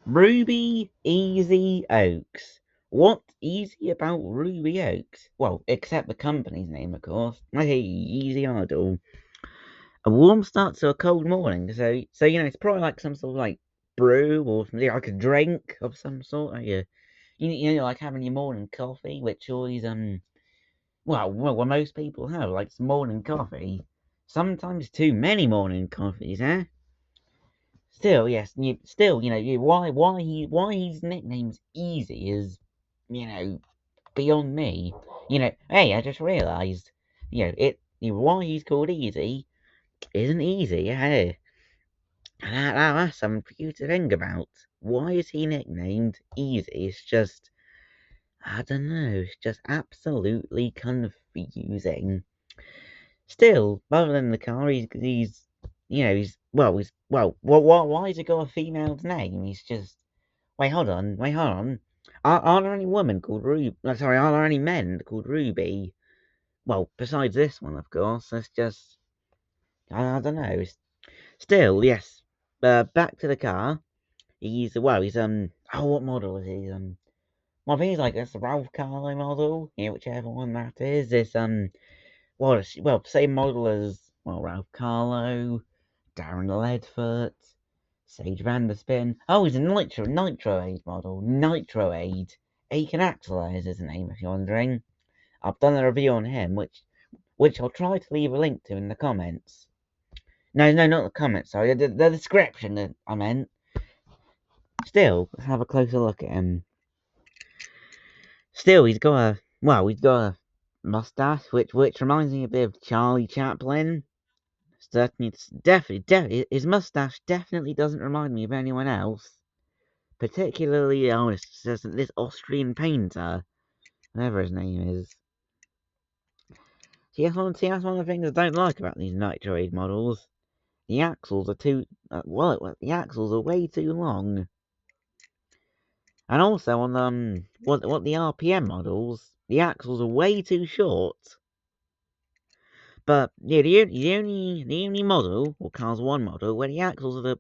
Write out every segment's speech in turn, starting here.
Ruby Easy Oaks. What's easy about Ruby Oaks? Well, except the company's name, of course. Hey, Easy Idol. A warm start to a cold morning. So it's probably like some sort of like brew or something like a drink of some sort. Like having your morning coffee, which always well, most people have like morning coffee. Sometimes too many morning coffees, eh? Still, yes, why his nickname's Easy is, beyond me. Hey, I just realised, why he's called Easy isn't easy, hey. And that's something for you to think about. Why is he nicknamed Easy? It's just, I don't know, it's just absolutely confusing. Still, other than the car, why has he got a female's name? He's just, wait, hold on. Aren't there any women called Ruby? Sorry, aren't there any men called Ruby? Well, besides this one, of course. That's just, I don't know. Still, yes. Back to the car. What model is he? Well, I think he's like this Ralph Carlo model. Whichever one that is. Same model as, Ralph Carlo, Darren Ledford, Sage Vanderspin. Oh, he's a Nitroade model. Nitroade. Aiken Axler is his name, if you're wondering. I've done a review on him, which I'll try to leave a link to in the comments. No, not the comments, sorry, the description that I meant. Still, let's have a closer look at him. Still, he's got a mustache, which reminds me a bit of Charlie Chaplin. Certainly, it's definitely, his mustache definitely doesn't remind me of anyone else. Particularly, this Austrian painter, whatever his name is. See, that's one of the things I don't like about these Nitroid models. The axles are the axles are way too long. And also on the RPM models, the axles are way too short. But yeah, the only model, or Cars 1 model, where the axles are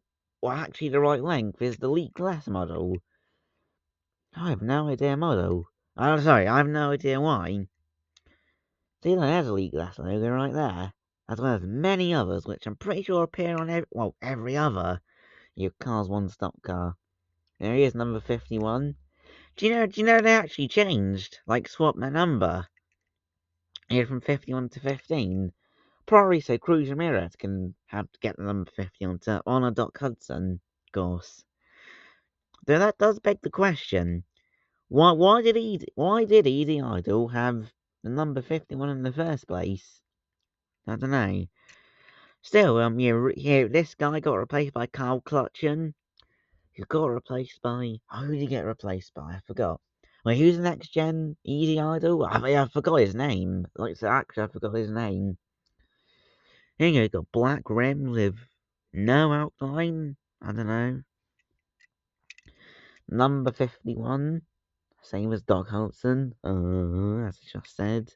actually the right length is the Elite Class model. I have no idea model. I'm sorry, I have no idea why. See, there's a Elite Class logo right there, as well as many others, which I'm pretty sure appear on every other your Cars 1 stock car. There he is, number 51. Do you know they actually changed, swapped their number? Here from 51 to 15. Probably so Cruz Ramirez can get the number 50 onto Honor Doc Hudson, of course. Though that does beg the question, why did Easy Idol have the number 51 in the first place? I don't know. Still, this guy got replaced by Carl Clutchen. He got replaced by, who did he get replaced by? I forgot. Wait, who's the next gen Easy Idol? I forgot his name. Actually, I forgot his name. Here you go, got black rims with no outline. I don't know. Number 51. Same as Doc Hudson. As I just said.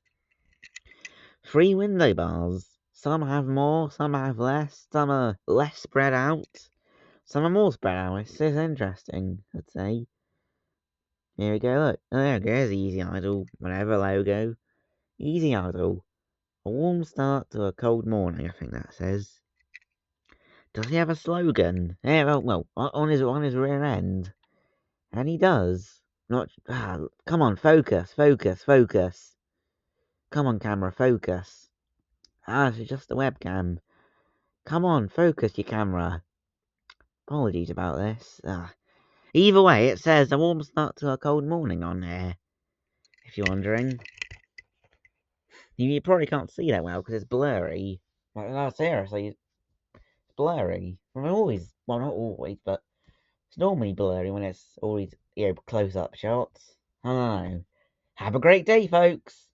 3 window bars. Some have more, some have less. Some are less spread out. Some are more spread out. It's interesting, I'd say. Here we go, look. Oh, there goes Easy Idol. Whatever logo. Easy Idol. A warm start to a cold morning, I think that says. Does he have a slogan? Yeah, on his rear end. And he does. Come on, focus. Come on, camera, focus. It's just the webcam. Come on, focus your camera. Apologies about this. Either way, it says a warm start to a cold morning on here. If you're wondering. You probably can't see that well because it's blurry. No, seriously, it's blurry. Not always, but it's normally blurry when it's always, close-up shots. I don't know. Have a great day, folks!